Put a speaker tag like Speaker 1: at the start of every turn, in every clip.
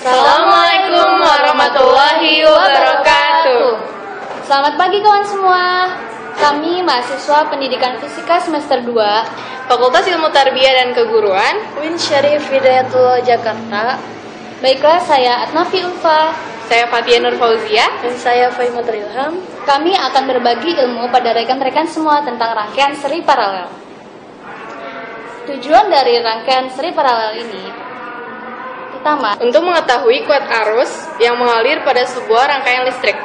Speaker 1: Assalamualaikum warahmatullahi wabarakatuh.
Speaker 2: Selamat pagi kawan semua. Kami mahasiswa Pendidikan Fisika semester 2
Speaker 1: Fakultas Ilmu Tarbiyah dan Keguruan
Speaker 3: Win Syarif Hidayatullah Jakarta.
Speaker 2: Baiklah, saya Atnafi Ulfa.
Speaker 1: Saya Fatia Nur Fauzia.
Speaker 3: Dan saya Faimatul Ilham.
Speaker 2: Kami akan berbagi ilmu pada rekan-rekan semua tentang rangkaian seri paralel. Tujuan dari rangkaian seri paralel ini pertama,
Speaker 1: untuk mengetahui kuat arus yang mengalir pada sebuah rangkaian listrik.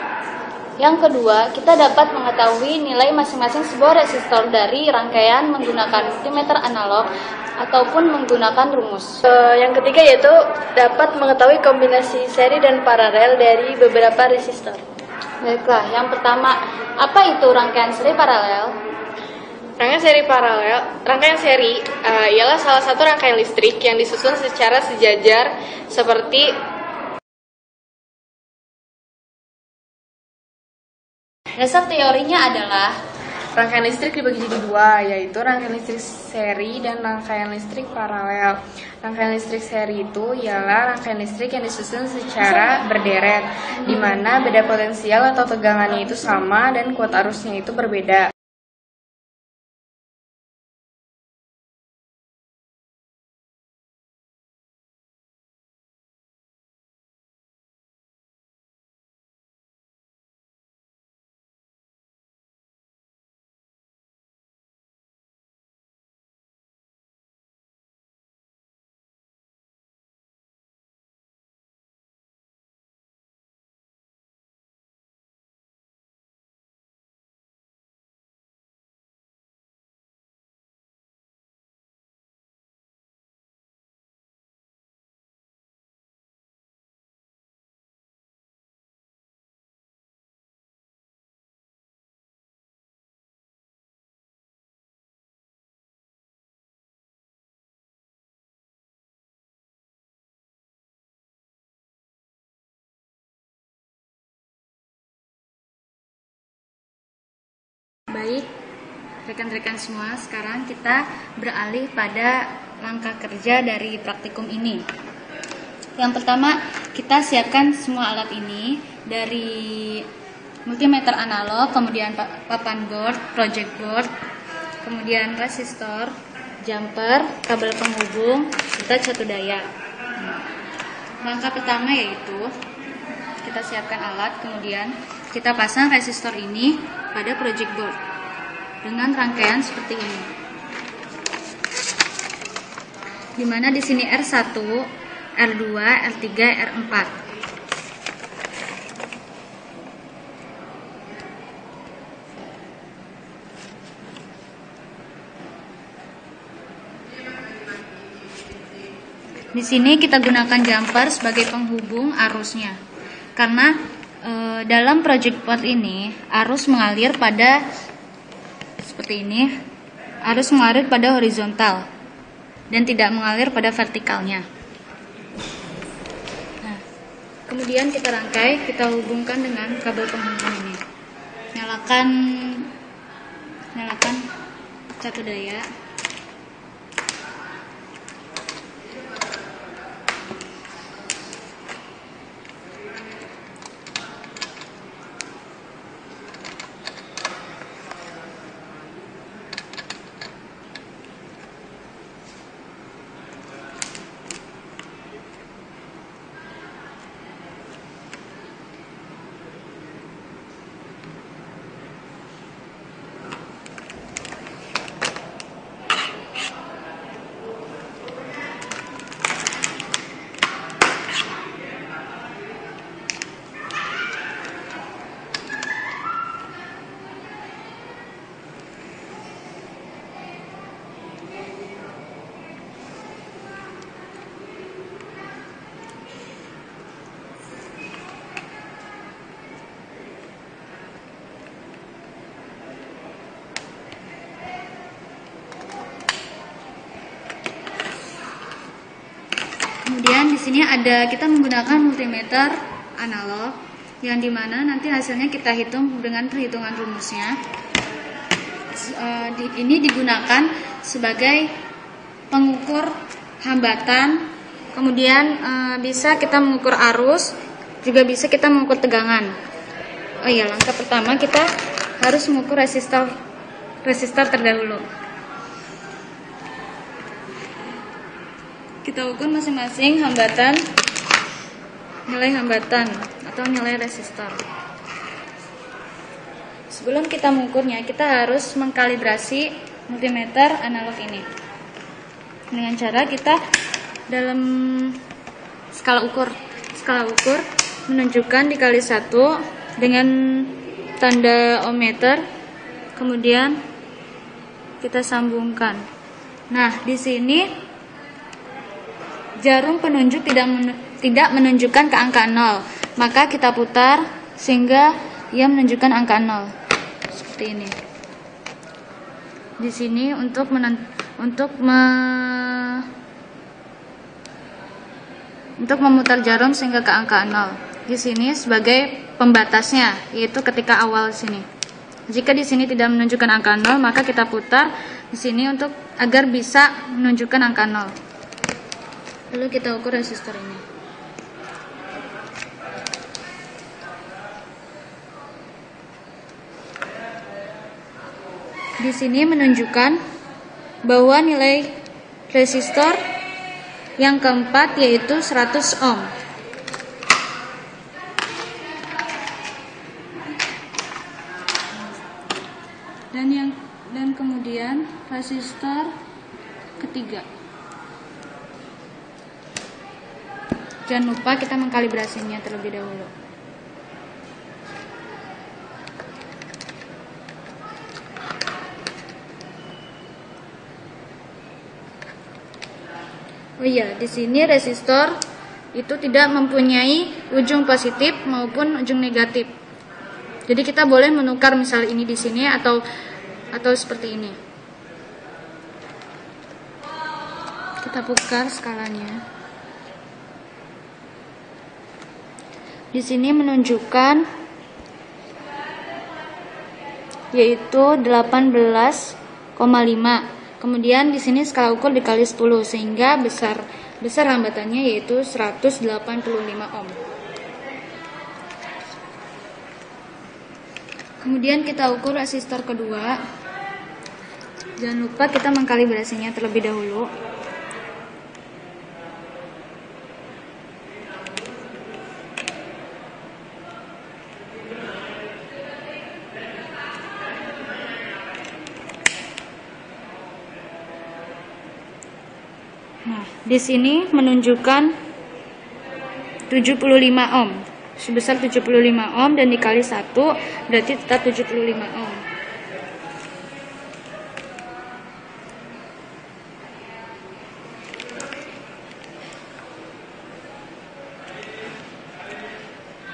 Speaker 2: Yang kedua, kita dapat mengetahui nilai masing-masing sebuah resistor dari rangkaian menggunakan multimeter analog ataupun menggunakan rumus.
Speaker 3: Yang ketiga yaitu dapat mengetahui kombinasi seri dan paralel dari beberapa resistor.
Speaker 2: Baiklah, yang pertama, apa itu rangkaian seri paralel?
Speaker 1: Rangkaian seri ialah salah satu rangkaian listrik yang disusun secara sejajar seperti
Speaker 2: dasar teorinya adalah
Speaker 1: rangkaian listrik dibagi jadi dua, yaitu rangkaian listrik seri dan rangkaian listrik paralel. Rangkaian listrik seri itu ialah rangkaian listrik yang disusun secara berderet, di mana beda potensial atau tegangannya itu sama dan kuat arusnya itu berbeda.
Speaker 2: Baik, rekan-rekan semua, sekarang kita beralih pada langkah kerja dari praktikum ini. Yang pertama, kita siapkan semua alat ini dari multimeter analog, kemudian papan board, project board, kemudian resistor, jumper, kabel penghubung, serta catu daya. Langkah pertama yaitu kita siapkan alat, kemudian kita pasang resistor ini pada project board dengan rangkaian seperti ini. Di mana di sini R1, R2, R3, R4. Di sini kita gunakan jumper sebagai penghubung arusnya. Karena dalam project board ini arus mengalir pada seperti ini, arus mengalir pada horizontal dan tidak mengalir pada vertikalnya. Nah, kemudian kita rangkai, kita hubungkan dengan kabel penghubung ini. Nyalakan catu daya. Kemudian di sini kita menggunakan multimeter analog yang dimana nanti hasilnya kita hitung dengan perhitungan rumusnya. Ini digunakan sebagai pengukur hambatan Kemudian bisa kita mengukur arus, juga bisa kita mengukur tegangan. Oh iya, langkah pertama kita harus mengukur resistor terdahulu. Kita ukur masing-masing nilai hambatan atau nilai resistor. Sebelum kita mengukurnya, kita harus mengkalibrasi multimeter analog ini dengan cara kita dalam skala ukur menunjukkan dikali 1 dengan tanda ohmmeter, kemudian kita sambungkan. Nah, di sini jarum penunjuk tidak menunjukkan ke angka 0, maka kita putar sehingga ia menunjukkan angka 0 seperti ini. Di sini untuk memutar jarum sehingga ke angka 0. Di sini sebagai pembatasnya, yaitu ketika awal sini. Jika di sini tidak menunjukkan angka 0, maka kita putar di sini agar bisa menunjukkan angka 0. Lalu kita ukur resistor ini. Di sini menunjukkan bahwa nilai resistor yang keempat yaitu 100 ohm. Dan kemudian resistor ketiga. Jangan lupa kita mengkalibrasinya terlebih dahulu. Oh iya, di sini resistor itu tidak mempunyai ujung positif maupun ujung negatif. Jadi kita boleh menukar misal ini di sini atau seperti ini. Kita putar skalanya. Di sini menunjukkan yaitu 18,5. Kemudian di sini skala ukur dikali 10 sehingga besar hambatannya yaitu 185 ohm. Kemudian kita ukur resistor kedua. Jangan lupa kita mengkalibrasinya terlebih dahulu. Nah, di sini menunjukkan 75 ohm. Sebesar 75 ohm dan dikali 1 berarti tetap 75 ohm.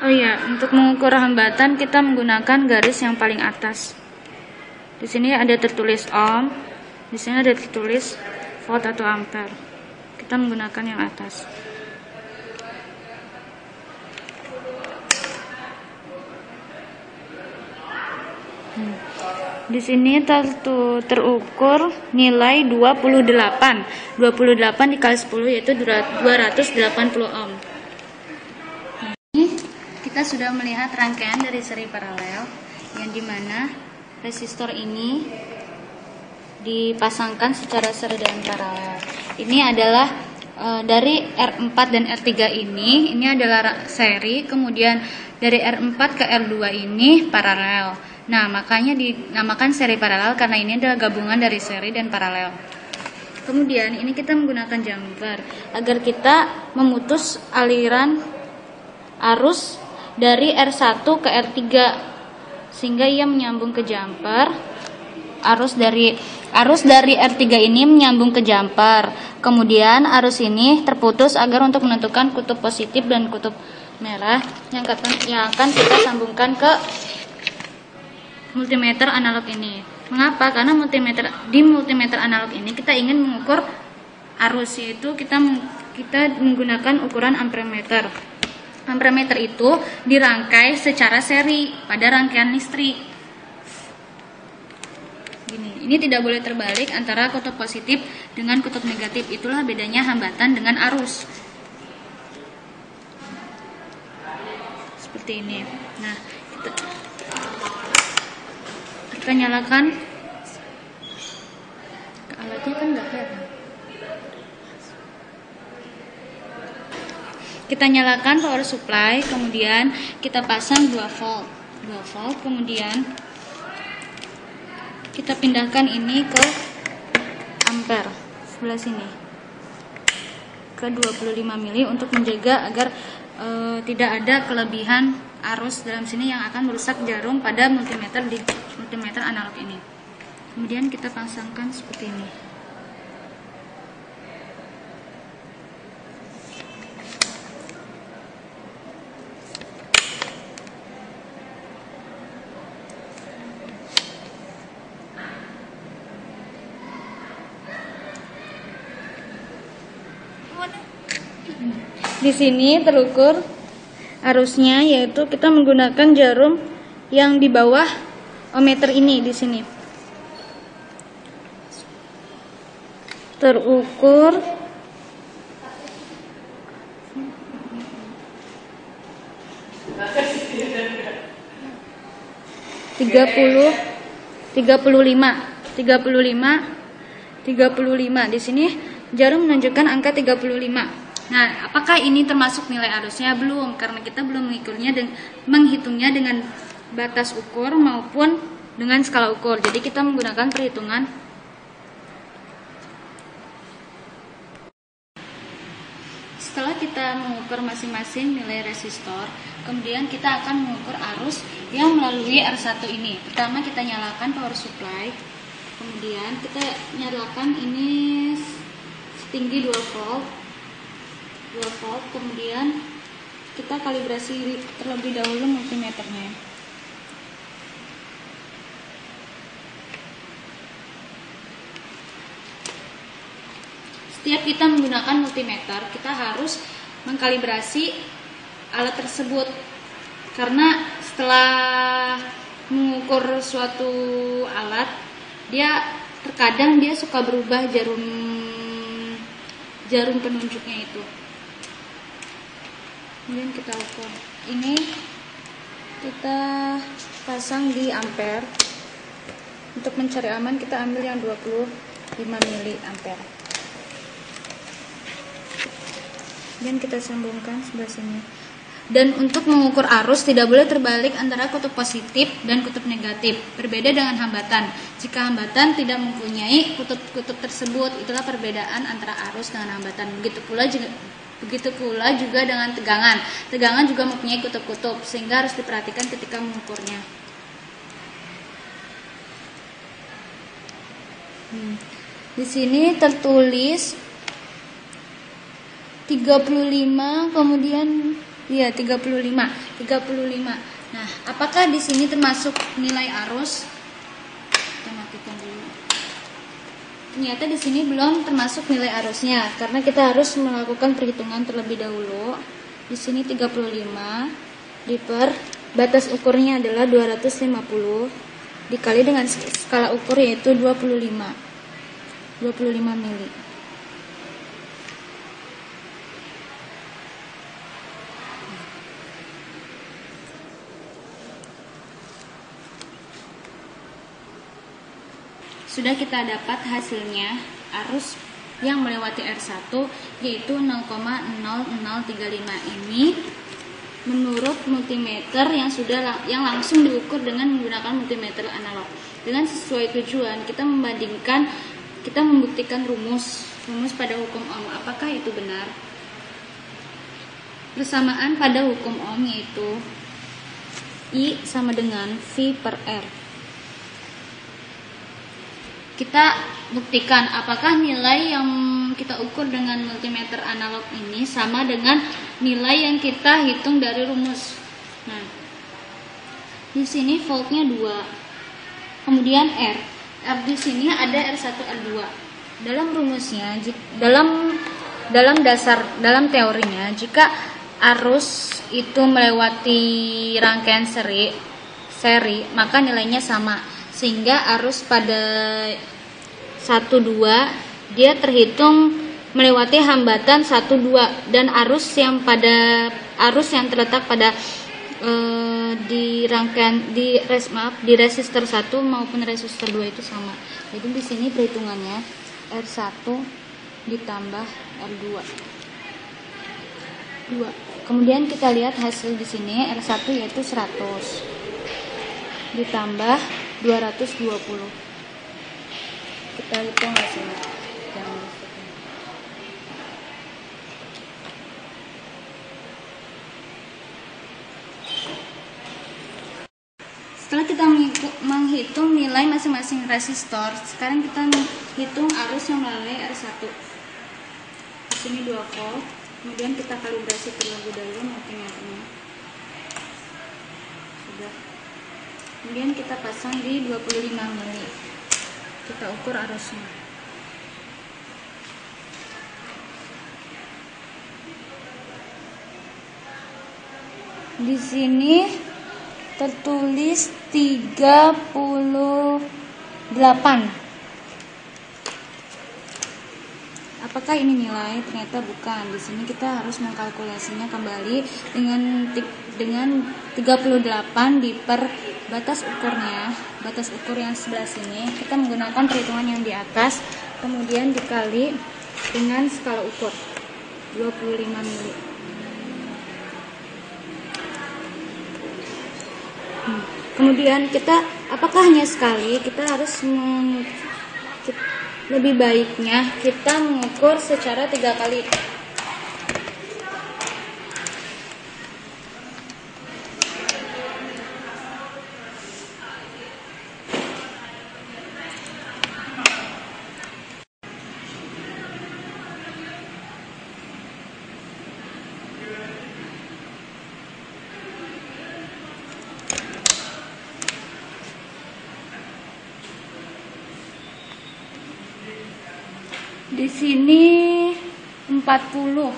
Speaker 2: Oh iya, untuk mengukur hambatan kita menggunakan garis yang paling atas. Di sini ada tertulis ohm, di sini ada tertulis volt atau ampere. Kita menggunakan yang atas. Di sini terukur nilai 28. 28 dikali 10 yaitu 280 ohm. Ini kita sudah melihat rangkaian dari seri paralel yang dimana resistor ini dipasangkan secara seri dan paralel. Ini adalah dari R4 dan R3 ini adalah seri, kemudian dari R4 ke R2 ini paralel. Nah, makanya dinamakan seri paralel karena ini adalah gabungan dari seri dan paralel. Kemudian ini kita menggunakan jumper agar kita memutus aliran arus dari R1 ke R3 sehingga ia menyambung ke jumper. Arus dari R3 ini menyambung ke jumper. Kemudian arus ini terputus agar untuk menentukan kutub positif dan kutub merah yang akan kita sambungkan ke multimeter analog ini. Mengapa? Karena di multimeter analog ini kita ingin mengukur arus, yaitu kita menggunakan ukuran ampermeter. Ampermeter itu dirangkai secara seri pada rangkaian listrik. Ini tidak boleh terbalik antara kutub positif dengan kutub negatif. Itulah bedanya hambatan dengan arus. seperti ini. Nah, kita nyalakan alatnya, kan nggak kelihatan. Kita nyalakan power supply, kemudian kita pasang 2 volt, kemudian kita pindahkan ini ke ampere sebelah sini ke 25 mili untuk menjaga agar tidak ada kelebihan arus dalam sini yang akan merusak jarum pada multimeter di multimeter analog ini. Kemudian kita pasangkan seperti ini. Di sini terukur arusnya, yaitu kita menggunakan jarum yang di bawah ohmmeter ini. Di sini terukur 35. Di sini jarum menunjukkan angka 35. Nah, apakah ini termasuk nilai arusnya? Belum, karena kita belum menghitungnya dengan batas ukur maupun dengan skala ukur. Jadi kita menggunakan perhitungan. Setelah kita mengukur masing-masing nilai resistor, kemudian kita akan mengukur arus yang melalui R1 ini. Pertama kita nyalakan power supply, kemudian kita nyalakan ini setinggi 2 volt, kemudian kita kalibrasi terlebih dahulu multimeternya. Setiap kita menggunakan multimeter, kita harus mengkalibrasi alat tersebut, karena setelah mengukur suatu alat, terkadang dia suka berubah jarum penunjuknya itu. Kemudian kita ukur. Ini kita pasang di ampere. Untuk mencari aman kita ambil yang 25 mili ampere. Dan kita sambungkan sebelah sini. Dan untuk mengukur arus tidak boleh terbalik antara kutub positif dan kutub negatif. Berbeda dengan hambatan. Jika hambatan tidak mempunyai kutub-kutub tersebut, itulah perbedaan antara arus dengan hambatan. Begitu pula juga dengan tegangan. Tegangan juga mempunyai kutub-kutub, sehingga harus diperhatikan ketika mengukurnya. Di sini tertulis 35, kemudian 35. Nah, apakah di sini termasuk nilai arus? Kita matikan dulu. Ternyata di sini belum termasuk nilai arusnya, karena kita harus melakukan perhitungan terlebih dahulu. Di sini 35 batas ukurnya adalah 250 dikali dengan skala ukur yaitu 25 mili. Sudah kita dapat hasilnya, arus yang melewati R1 yaitu 0,0035 ini menurut multimeter yang langsung diukur dengan menggunakan multimeter analog. Dengan sesuai tujuan, kita membuktikan rumus pada hukum Ohm. Apakah itu benar? Persamaan pada hukum Ohm yaitu I sama dengan V per R. Kita buktikan apakah nilai yang kita ukur dengan multimeter analog ini sama dengan nilai yang kita hitung dari rumus. Nah, di sini voltnya 2, kemudian R di sini ada R1 R2. Dalam rumusnya, dalam teorinya, jika arus itu melewati rangkaian seri, maka nilainya sama, sehingga arus pada 1-2 dia terhitung melewati hambatan 1-2, dan arus yang terletak pada di resistor 1 maupun resistor 2 itu sama. Jadi di sini perhitungannya R1 ditambah R2. Kemudian kita lihat hasil di sini R1 yaitu 100 ditambah 220. Kita hitung hasilnya. Setelah kita menghitung nilai masing-masing resistor, sekarang kita hitung arus yang melalui R1. Di sini 2 volt, kemudian kita kalibrasi terlebih dahulu multimeternya. Sudah. Kemudian kita pasang di 25 mili. Kita ukur arusnya. Di sini tertulis 38. Apakah ini nilai? Ternyata bukan. Di sini kita harus mengkalkulasinya kembali dengan 38 diper batas ukurnya. Batas ukur yang sebelah sini kita menggunakan perhitungan yang di atas, kemudian dikali dengan skala ukur 25 mili. Kemudian kita, apakah hanya sekali? Kita harus lebih baiknya kita mengukur secara 3 kali. Di sini 40.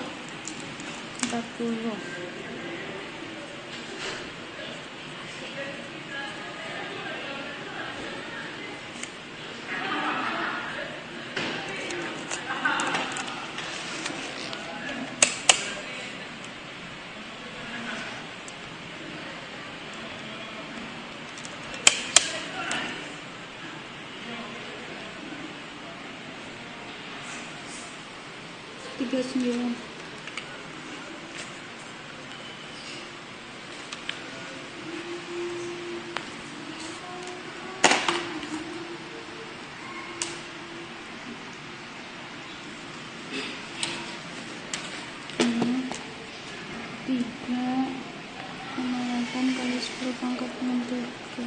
Speaker 2: Kali 10 pangkat 63.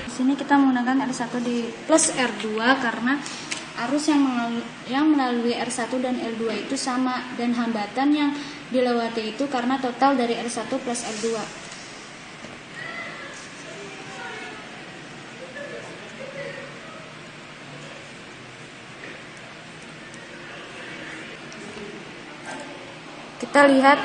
Speaker 2: Di sini kita menggunakan R1 di plus R2 karena arus yang melalui R1 dan R2 itu sama, dan hambatan yang dilewati itu karena total dari R1 plus R2. Kita lihat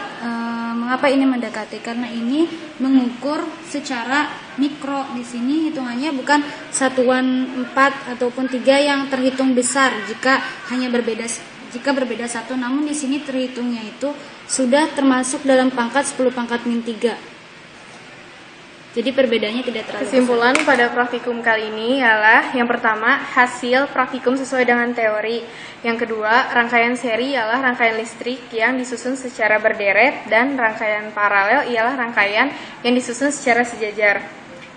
Speaker 2: mengapa ini mendekati, karena ini mengukur secara mikro. Di sini hitungannya bukan satuan 4 ataupun 3 yang terhitung besar jika berbeda 1, namun di sini terhitungnya itu sudah termasuk dalam pangkat 10 pangkat min 3. Jadi perbedaannya tidak terlalu
Speaker 1: Kesimpulan pada praktikum kali ini ialah yang pertama, hasil praktikum sesuai dengan teori. Yang kedua, rangkaian seri ialah rangkaian listrik yang disusun secara berderet, dan rangkaian paralel ialah rangkaian yang disusun secara sejajar.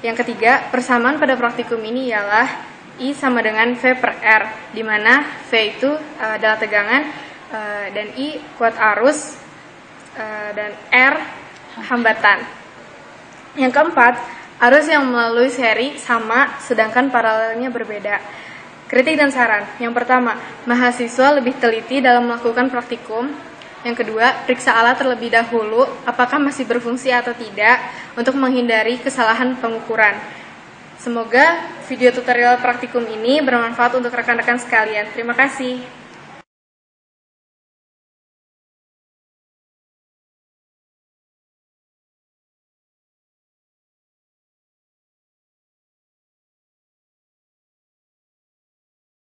Speaker 1: Yang ketiga, persamaan pada praktikum ini ialah I sama dengan V per R, di mana V itu adalah tegangan, dan I kuat arus, dan R hambatan. Yang keempat, arus yang melalui seri sama sedangkan paralelnya berbeda. Kritik dan saran. Yang pertama, mahasiswa lebih teliti dalam melakukan praktikum. Yang kedua, periksa alat terlebih dahulu apakah masih berfungsi atau tidak untuk menghindari kesalahan pengukuran. Semoga video tutorial praktikum ini bermanfaat untuk rekan-rekan sekalian. Terima kasih.